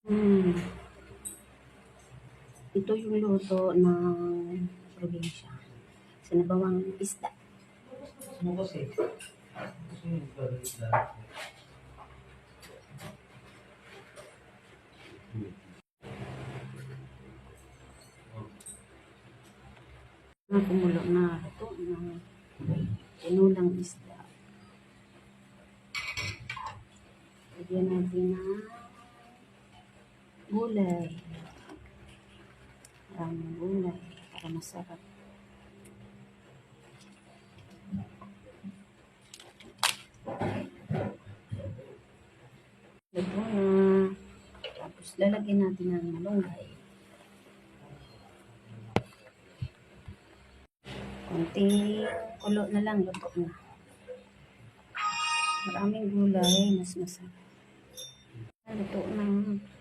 Hmm, ito yung luto ng probinsya. Sinabawang isda. Mo kasi, gusto mo isda. Kumulo na ito ng tinulang isda. Lagyan natin ng gulay. Maraming gulay para masarap. Luto na. Tapos lalagyan natin ng malunggay. Konti kulo na lang, luto na. Maraming gulay, mas masarap. Luto na.